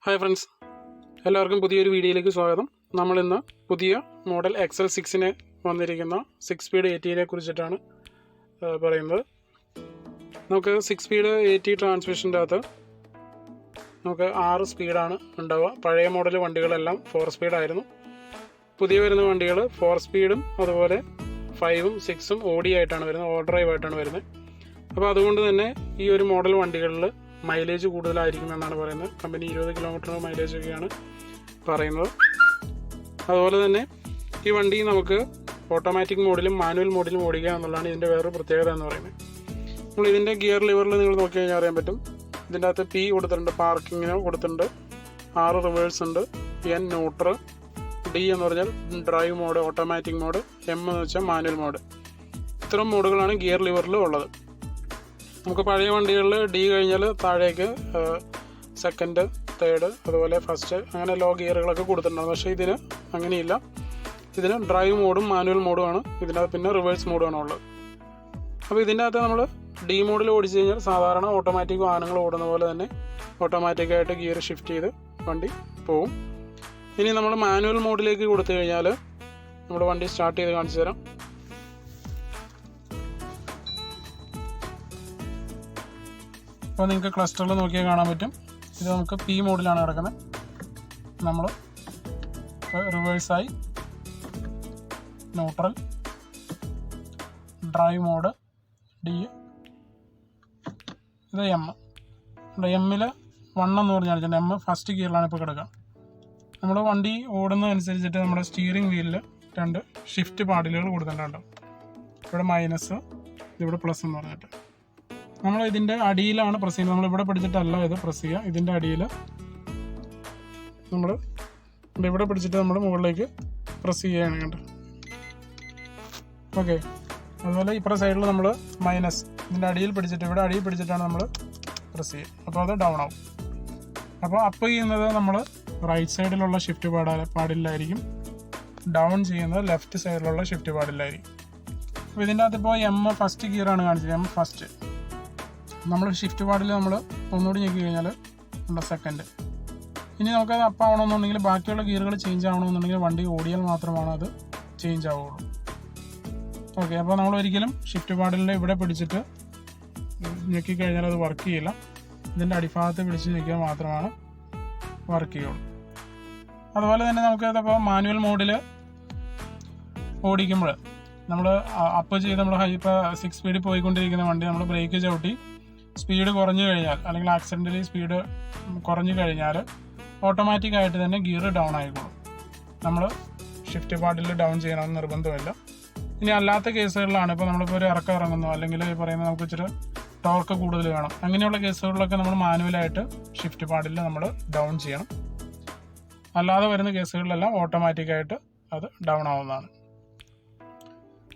Hi friends, എല്ലാവർക്കും പുതിയൊരു വീഡിയോയിലേക്ക് സ്വാഗതം. നമ്മളിന്ന് പുതിയ മോഡൽ XL6 വന്നിരിക്കുന്ന 6 സ്പീഡ് AT കുറിച്ചിട്ടാണ് പറയുന്നത്. നമുക്ക് 6 സ്പീഡ് AT ട്രാൻസ്മിഷൻ്റെ അകത്ത് നമുക്ക് 6 സ്പീഡാണ് ഉണ്ടാവുക. പഴയ മോഡൽ വണ്ടികളെല്ലാം 4 സ്പീഡായിരുന്നു. പുതിയ വരുന്ന വണ്ടികൾ 4 സ്പീഡും അതുപോലെ 5ഉം 6ഉം OD ആയിട്ടാണ് വരുന്നത്, ഓൾ ഡ്രൈവ് ആയിട്ടാണ് വരുന്നത്. അപ്പോൾ അതുകൊണ്ട് തന്നെ ഈ ഒരു മോഡൽ വണ്ടികളിൽ മൈലേജ് കൂടുതലായിരിക്കും എന്നാണ് പറയുന്നത്. കമ്പനി 20 കിലോമീറ്റർ മൈലേജൊക്കെയാണ് പറയുന്നത്. അതുപോലെ തന്നെ ഈ വണ്ടി നമുക്ക് ഓട്ടോമാറ്റിക് മോഡിലും മാനുവൽ മോഡിലും ഓടിക്കുക എന്നുള്ളതാണ് ഇതിൻ്റെ വേറൊരു പ്രത്യേകത എന്ന് പറയുന്നത്. നമ്മൾ ഇതിൻ്റെ ഗിയർ ലിവറിൽ നിങ്ങൾ നോക്കി കഴിഞ്ഞാൽ അറിയാൻ പറ്റും. ഇതിൻ്റെ അകത്ത് P കൊടുത്തിട്ടുണ്ട്, പാർക്കിങ്ങിന് കൊടുത്തിട്ടുണ്ട്, 6 റിവേഴ്സ് ഉണ്ട്, N ന്യൂട്രൽ, D എന്ന് പറഞ്ഞാൽ drive mode, automatic mode, M എന്ന് വെച്ചാൽ മാനുവൽ മോഡ്. ഇത്തരം മോഡുകളാണ് ഗിയർ ലിവറിൽ ഉള്ളത്. നമുക്ക് പഴയ വണ്ടികളിൽ D കഴിഞ്ഞാൽ താഴേക്ക് സെക്കൻഡ്, തേർഡ്, അതുപോലെ ഫസ്റ്റ്, അങ്ങനെ ലോ ഗിയറുകളൊക്കെ കൊടുത്തിട്ടുണ്ടാകും. പക്ഷേ ഇതിന് അങ്ങനെയില്ല. ഇതിന് ഡ്രൈവ് മോഡും മാനുവൽ മോഡുമാണ്, ഇതിനകത്ത് പിന്നെ റിവേഴ്സ് മോഡുമാണ് ഉള്ളത്. അപ്പോൾ ഇതിൻ്റെ അകത്ത് നമ്മൾ D മോഡിൽ ഓടിച്ചു കഴിഞ്ഞാൽ സാധാരണ ഓട്ടോമാറ്റിക് വാഹനങ്ങൾ ഓടുന്ന പോലെ തന്നെ ഓട്ടോമാറ്റിക്കായിട്ട് ഗിയർ ഷിഫ്റ്റ് ചെയ്ത് വണ്ടി പോകും. ഇനി നമ്മൾ മാനുവൽ മോഡിലേക്ക് കൊടുത്തു കഴിഞ്ഞാൽ നമ്മൾ വണ്ടി സ്റ്റാർട്ട് ചെയ്ത് കാണിച്ചു തരാം. അപ്പോൾ നിങ്ങൾക്ക് ക്ലസ്റ്ററിൽ നോക്കിയാൽ കാണാൻ പറ്റും. ഇത് നമുക്ക് P മോഡിലാണ് കിടക്കുന്നത്. നമ്മൾ റിവേഴ്സായി, ന്യൂട്രൽ, ഡ്രൈവ് മോഡ്, D, ഇത് M. എമ്മിൽ 1 എന്ന് പറഞ്ഞാൽ M ഫസ്റ്റ് ഗിയറിലാണ് ഇപ്പോൾ കിടക്കുക. നമ്മൾ വണ്ടി ഓടുന്നതനുസരിച്ചിട്ട് നമ്മുടെ സ്റ്റിയറിംഗ് വീലിൽ 2 ഷിഫ്റ്റ് പാഡിലുകൾ കൊടുത്തിട്ടുണ്ട്. ഇവിടെ മൈനസ്, ഇവിടെ പ്ലസ് എന്ന് പറഞ്ഞിട്ട് നമ്മൾ ഇതിൻ്റെ അടിയിലാണ് പ്രസ് ചെയ്യുന്നത്. നമ്മളിവിടെ പിടിച്ചിട്ടല്ല ഇത് പ്രസ് ചെയ്യുക. ഇതിൻ്റെ അടിയിൽ നമ്മൾ ഇവിടെ പിടിച്ചിട്ട് നമ്മൾ മുകളിലേക്ക് പ്രസ് ചെയ്യുകയാണ് കണ്ടത്. ഓക്കെ, അതുപോലെ ഇപ്പുറത്തെ സൈഡിൽ നമ്മൾ മൈനസ്, ഇതിൻ്റെ അടിയിൽ പിടിച്ചിട്ട് ഇവിടെ അടിയിൽ പിടിച്ചിട്ടാണ് നമ്മൾ പ്രസ് ചെയ്യുക. അപ്പോൾ അത് ഡൗൺ ആവും. അപ്പോൾ അപ്പ് ചെയ്യുന്നത് നമ്മൾ റൈറ്റ് സൈഡിലുള്ള ഷിഫ്റ്റ് പാഡിലായിരിക്കും, ഡൗൺ ചെയ്യുന്നത് ലെഫ്റ്റ് സൈഡിലുള്ള ഷിഫ്റ്റ് പാഡിലായിരിക്കും. അപ്പോൾ ഇതിൻ്റെ അകത്ത് ഇപ്പോൾ M ഫസ്റ്റ് ഗിയറാണ് കാണിച്ചത്. M first. നമ്മൾ ഷിഫ്റ്റ് പാഡിൽ നമ്മൾ ഒന്നുകൂടി ഞെക്കി കഴിഞ്ഞാൽ നമ്മുടെ സെക്കൻഡ്. ഇനി നമുക്കത് അപ്പ് ആവണമെന്നുണ്ടെങ്കിൽ ബാക്കിയുള്ള ഗിയറുകൾ ചേഞ്ച് ആവണമെന്നുണ്ടെങ്കിൽ വണ്ടി ഓടിയാൽ മാത്രമാണ് അത് ചേഞ്ച് ആവുകയുള്ളൂ. ഓക്കെ, അപ്പോൾ നമ്മൾ ഒരിക്കലും ഷിഫ്റ്റ് പാഡിൽ ഇവിടെ പിടിച്ചിട്ട് ഞെക്കിക്കഴിഞ്ഞാൽ അത് വർക്ക് ചെയ്യില്ല. ഇതിൻ്റെ അടിഭാഗത്ത് പിടിച്ച് ഞെക്കിയാൽ മാത്രമാണ് വർക്ക് ചെയ്യുള്ളൂ. അതുപോലെ തന്നെ നമുക്കതിപ്പോൾ മാനുവൽ മോഡിൽ ഓടിക്കുമ്പോൾ നമ്മൾ അപ്പ് ചെയ്ത് നമ്മൾ ഇപ്പോൾ 6 സ്പീഡിൽ പോയിക്കൊണ്ടിരിക്കുന്ന വണ്ടി നമ്മൾ ബ്രേക്ക് ചവിട്ടി സ്പീഡ് കുറഞ്ഞു കഴിഞ്ഞാൽ, അല്ലെങ്കിൽ ആക്സിഡൻ്റലി സ്പീഡ് കുറഞ്ഞു കഴിഞ്ഞാൽ ഓട്ടോമാറ്റിക്കായിട്ട് തന്നെ ഗിയർ ഡൗൺ ആയിക്കോളും. നമ്മൾ ഷിഫ്റ്റ് പാഡിൽ ഡൗൺ ചെയ്യണമെന്ന് നിർബന്ധമില്ല. ഇനി അല്ലാത്ത കേസുകളിലാണ്, ഇപ്പോൾ നമ്മളിപ്പോൾ ഒരു ഇറക്കം ഇറങ്ങുന്നു, അല്ലെങ്കിൽ ഈ പറയുന്നത് നമുക്ക് ഇച്ചിരി ടോർക്ക് കൂടുതൽ വേണം, അങ്ങനെയുള്ള കേസുകളിലൊക്കെ നമ്മൾ മാനുവലായിട്ട് ഷിഫ്റ്റ് പാഡിൽ നമ്മൾ ഡൗൺ ചെയ്യണം. അല്ലാതെ വരുന്ന കേസുകളിലെല്ലാം ഓട്ടോമാറ്റിക്കായിട്ട് അത് ഡൗൺ ആവുന്നതാണ്.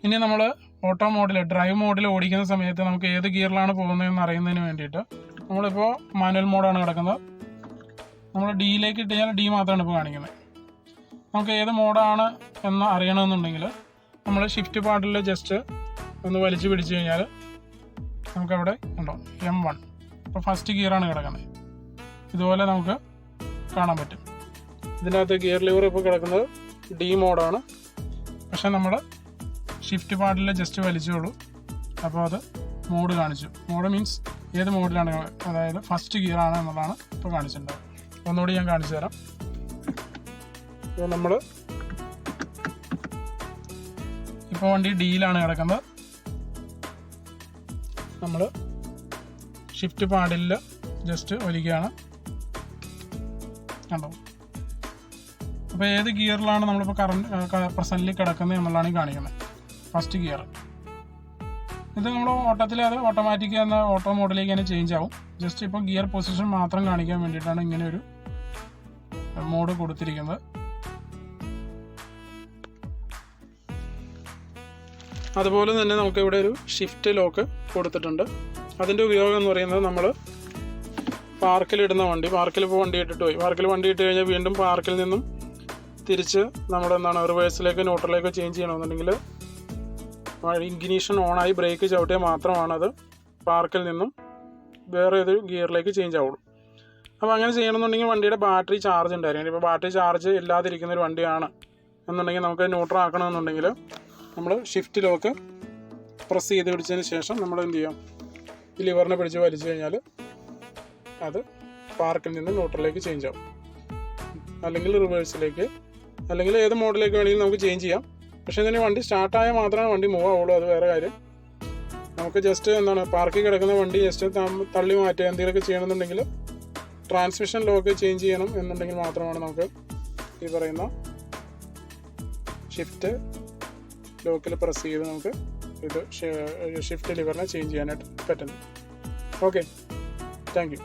ഇനി നമ്മൾ ഓട്ടോ മോഡിൽ, ഡ്രൈവ് മോഡിൽ ഓടിക്കുന്ന സമയത്ത് നമുക്ക് ഏത് ഗിയറിലാണ് പോകുന്നതെന്ന് അറിയുന്നതിന് വേണ്ടിയിട്ട് നമ്മളിപ്പോൾ മാനുവൽ മോഡാണ് കിടക്കുന്നത്. നമ്മൾ ഡിയിലേക്ക് ഇട്ട് കഴിഞ്ഞാൽ D മാത്രമാണ് ഇപ്പോൾ കാണിക്കുന്നത്. നമുക്ക് ഏത് മോഡാണ് എന്ന് അറിയണമെന്നുണ്ടെങ്കിൽ നമ്മൾ ഷിഫ്റ്റ് പാഡിൽ ജസ്റ്റ് ഒന്ന് വലിച്ചു പിടിച്ചു കഴിഞ്ഞാൽ നമുക്കവിടെ ഉണ്ടോ M1, ഇപ്പോൾ ഫസ്റ്റ് ഗിയറാണ് കിടക്കുന്നത്. ഇതുപോലെ നമുക്ക് കാണാൻ പറ്റും. ഇതിനകത്ത് ഗിയർ ലിവർ ഇപ്പോൾ കിടക്കുന്നത് D മോഡാണ്. പക്ഷെ നമ്മൾ ഷിഫ്റ്റ് പാഡിൽ ജസ്റ്റ് വലിച്ചോളൂ, അപ്പോൾ അത് മോഡ് കാണിച്ചു. മോഡ് മീൻസ് ഏത് മോഡിലാണ്, അതായത് ഫസ്റ്റ് ഗിയറാണ് എന്നുള്ളതാണ് ഇപ്പോൾ കാണിച്ചിട്ടുണ്ടാവും. ഒന്നുകൂടി ഞാൻ കാണിച്ചു തരാം. ഇപ്പോൾ നമ്മൾ ഇപ്പോൾ വണ്ടി Dയിലാണ് കിടക്കുന്നത്. നമ്മൾ ഷിഫ്റ്റ് പാഡിൽ ജസ്റ്റ് വലിക്കുകയാണ്, കണ്ടോ. അപ്പോൾ ഏത് ഗിയറിലാണ് നമ്മളിപ്പോൾ പ്രസന്റിൽ കിടക്കുന്നത് എന്നുള്ളതാണ് ഈ കാണിക്കുന്നത്, ഫസ്റ്റ് ഗിയർ. ഇത് നമ്മൾ ഓട്ടത്തിൽ അത് ഓട്ടോമാറ്റിക് എന്ന ഓട്ടോ മോഡിലേക്ക് തന്നെ ചേഞ്ച് ആവും. ജസ്റ്റ് ഇപ്പോൾ ഗിയർ പൊസിഷൻ മാത്രം കാണിക്കാൻ വേണ്ടിയിട്ടാണ് ഇങ്ങനെ ഒരു മോഡ് കൊടുത്തിരിക്കുന്നത്. അതുപോലെ തന്നെ നമുക്ക് ഇവിടെ ഒരു ഷിഫ്റ്റ് ലോക്ക് കൊടുത്തിട്ടുണ്ട്. അതിൻ്റെ ഉപയോഗം എന്ന് പറയുന്നത് നമ്മൾ പാർക്കിലിടുന്ന വണ്ടി, പാർക്കിൽ ഇപ്പോൾ വണ്ടി ഇട്ടിട്ട് പോയി, പാർക്കിൽ വണ്ടി ഇട്ട് കഴിഞ്ഞാൽ വീണ്ടും പാർക്കിൽ നിന്നും തിരിച്ച് നമ്മളെന്താണ് റിവേഴ്സിലേക്ക് ന്യൂട്രലിലേക്ക് ചേഞ്ച് ചെയ്യണമെന്നുണ്ടെങ്കിൽ ഇഗ്നിഷൻ ഓണായി ബ്രേക്ക് ചവിട്ടിയാൽ മാത്രമാണ് അത് പാർക്കിൽ നിന്നും വേറെ ഏതൊരു ഗിയറിലേക്ക് ചേഞ്ച് ആവുള്ളൂ. അപ്പോൾ അങ്ങനെ ചെയ്യണമെന്നുണ്ടെങ്കിൽ വണ്ടിയുടെ ബാറ്ററി ചാർജ് ഉണ്ടായിരിക്കും. ഇപ്പോൾ ബാറ്ററി ചാർജ് ഇല്ലാതിരിക്കുന്ന ഒരു വണ്ടിയാണ് എന്നുണ്ടെങ്കിൽ നമുക്ക് ന്യൂട്രൽ ആക്കണമെന്നുണ്ടെങ്കിൽ നമ്മൾ ഷിഫ്റ്റ് ലോക്ക് പ്രസ് ചെയ്ത് പിടിച്ചതിന് ശേഷം നമ്മൾ എന്ത് ചെയ്യാം, ഈ ലിവറിനെ പിടിച്ച് വലിച്ചു കഴിഞ്ഞാൽ അത് പാർക്കിൽ നിന്ന് ന്യൂട്രലിലേക്ക് ചേഞ്ച് ആവും, അല്ലെങ്കിൽ റിവേഴ്സിലേക്ക്, അല്ലെങ്കിൽ ഏത് മോഡിലേക്ക് വേണമെങ്കിലും നമുക്ക് ചേഞ്ച് ചെയ്യാം. പക്ഷേ ഇതിന് വണ്ടി സ്റ്റാർട്ടായാൽ മാത്രമേ വണ്ടി മൂവ് ആവുള്ളൂ, അത് വേറെ കാര്യം. നമുക്ക് ജസ്റ്റ് എന്താണ് പാർക്കിൽ കിടക്കുന്ന വണ്ടി ജസ്റ്റ് തള്ളി മാറ്റുക എന്തെങ്കിലുമൊക്കെ ചെയ്യണമെന്നുണ്ടെങ്കിൽ ട്രാൻസ്മിഷൻ ലോക്ക് ചേഞ്ച് ചെയ്യണം എന്നുണ്ടെങ്കിൽ മാത്രമാണ് നമുക്ക് ഈ പറയുന്ന ഷിഫ്റ്റ് ലോക്കിൽ പ്രസ് ചെയ്ത് നമുക്ക് ഇത് ഷിഫ്റ്റ് ലിവറിനെ ചേഞ്ച് ചെയ്യാനായിട്ട് പറ്റുന്നു. Okay, thank you.